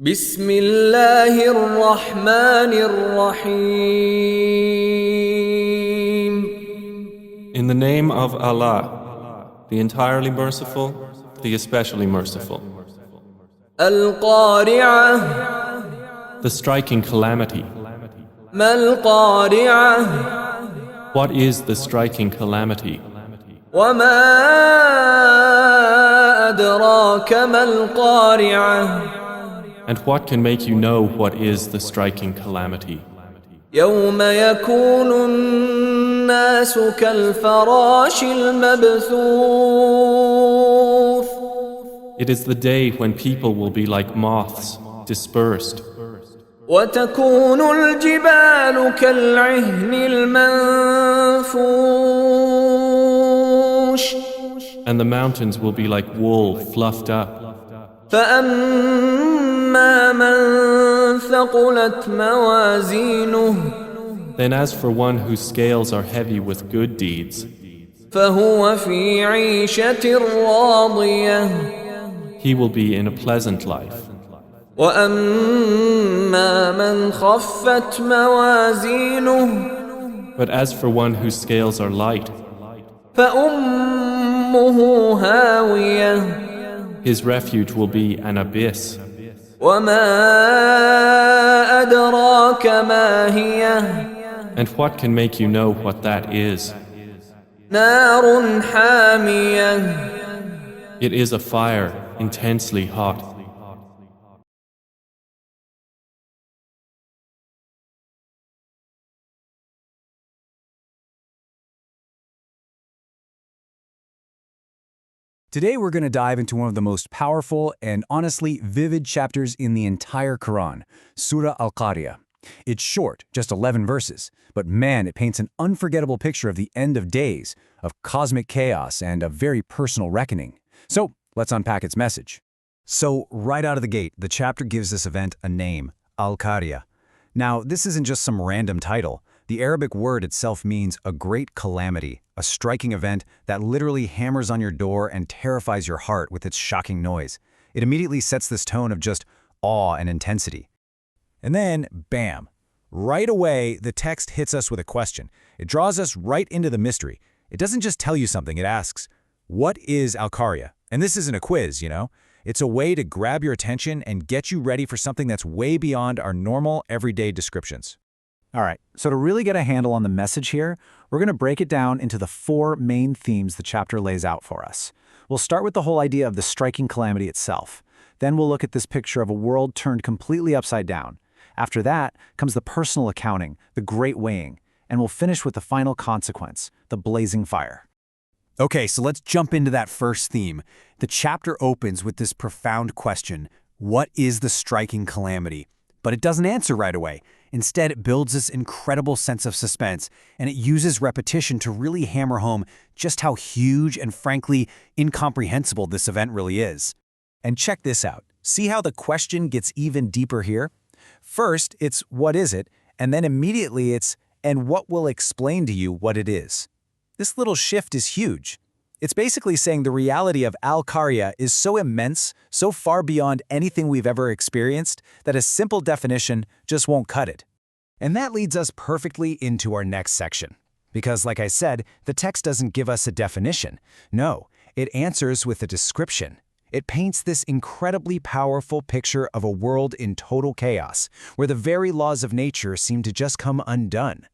بسم الله الرحمن الرحيم. In the name of Allah, the entirely merciful, the especially merciful. القارعة. The striking calamity. ما القارعة. What is the striking calamity? وما أدراك ما القارعة. And what can make you know what is the striking calamity? يوم يكون الناس كالفراشil mabthooth. It is the day when people will be like moths, dispersed. وتكون الجبال كالعهن المنفوش. And the mountains will be like wool fluffed up. فأما من ثقلت موازينه. Then as for one whose scales are heavy with good deeds, فهو في عيشة راضية. he will be in a pleasant life. وأما من خفت موازينه. But as for one whose scales are light, فأمه هاوية. his refuge will be an abyss. وما أدراك ما هي. And what can make you know what that is? نار حامية. It is a fire, intensely hot. Today we're going to dive into one of the most powerful and honestly vivid chapters in the entire Quran, Surah Al Qari'ah. It's short, just 11 verses, but man, it paints an unforgettable picture of the end of days, of cosmic chaos, and a very personal reckoning. So let's unpack its message. So right out of the gate, the chapter gives this event a name, Al Qari'ah. Now, this isn't just some random title. The Arabic word itself means a great calamity, a striking event that literally hammers on your door and terrifies your heart with its shocking noise. It immediately sets this tone of just awe and intensity. And then, bam, right away, the text hits us with a question. It draws us right into the mystery. It doesn't just tell you something, it asks, what is Al Qari'ah? And this isn't a quiz, you know? It's a way to grab your attention and get you ready for something that's way beyond our normal, everyday descriptions. All right, so to really get a handle on the message here, we're going to break it down into the 4 main themes the chapter lays out for us. We'll start with the whole idea of the striking calamity itself. Then we'll look at this picture of a world turned completely upside down. After that comes the personal accounting, the great weighing, and we'll finish with the final consequence, the blazing fire. Okay, so let's jump into that first theme. The chapter opens with this profound question, what is the striking calamity? But it doesn't answer right away. Instead, it builds this incredible sense of suspense, and it uses repetition to really hammer home just how huge and frankly incomprehensible this event really is. And check this out. See how the question gets even deeper here? First, it's what is it? And then immediately it's, and what will explain to you what it is? This little shift is huge. It's basically saying the reality of Al Qari'ah is so immense, so far beyond anything we've ever experienced, that a simple definition just won't cut it. And that leads us perfectly into our next section. Because, like I said, the text doesn't give us a definition. No, it answers with a description. It paints this incredibly powerful picture of a world in total chaos, where the very laws of nature seem to just come undone.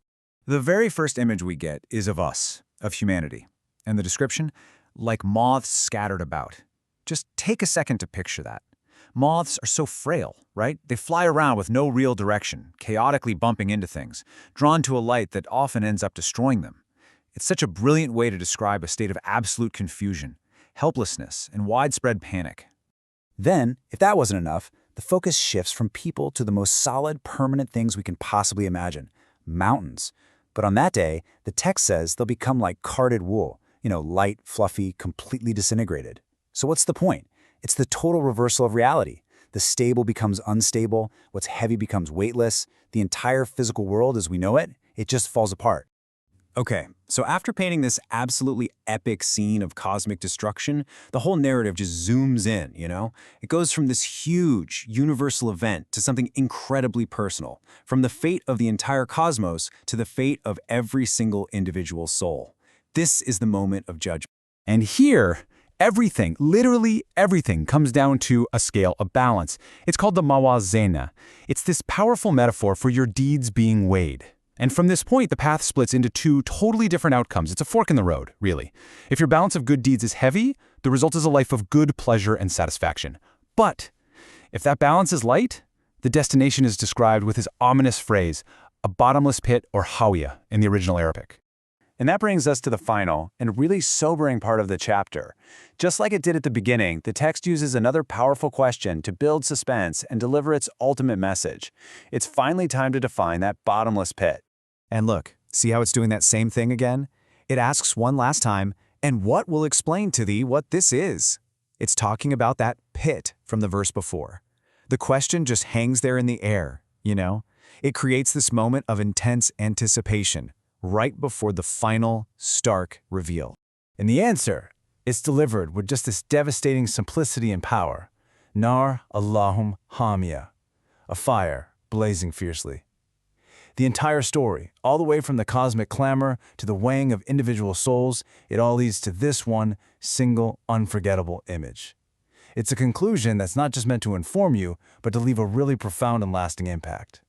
The very first image we get is of us, of humanity. And the description? Like moths scattered about. Just take a second to picture that. Moths are so frail, right? They fly around with no real direction, chaotically bumping into things, drawn to a light that often ends up destroying them. It's such a brilliant way to describe a state of absolute confusion, helplessness, and widespread panic. Then, if that wasn't enough, the focus shifts from people to the most solid, permanent things we can possibly imagine, mountains. But on that day, the text says they'll become like carded wool, light, fluffy, completely disintegrated. So what's the point? It's the total reversal of reality. The stable becomes unstable, what's heavy becomes weightless, the entire physical world as we know it, it just falls apart. Okay, so after painting this absolutely epic scene of cosmic destruction, the whole narrative just zooms in, you know? It goes from this huge, universal event to something incredibly personal, from the fate of the entire cosmos to the fate of every single individual soul. This is the moment of judgment. And here, everything, literally everything, comes down to a scale of balance. It's called the mawazena. It's this powerful metaphor for your deeds being weighed. And from this point, the path splits into two totally different outcomes. It's a fork in the road, really. If your balance of good deeds is heavy, the result is a life of good pleasure and satisfaction. But if that balance is light, the destination is described with this ominous phrase, a bottomless pit or hawiyah in the original Arabic. And that brings us to the final and really sobering part of the chapter. Just like it did at the beginning, the text uses another powerful question to build suspense and deliver its ultimate message. It's finally time to define that bottomless pit. And look, see how it's doing that same thing again? It asks one last time, and what will explain to thee what this is? It's talking about that pit from the verse before. The question just hangs there in the air, you know? It creates this moment of intense anticipation, right before the final, stark reveal. And the answer is delivered with just this devastating simplicity and power. Nar Allahum Hamia, a fire blazing fiercely. The entire story, all the way from the cosmic clamor to the weighing of individual souls, it all leads to this one single, unforgettable image. It's a conclusion that's not just meant to inform you, but to leave a really profound and lasting impact.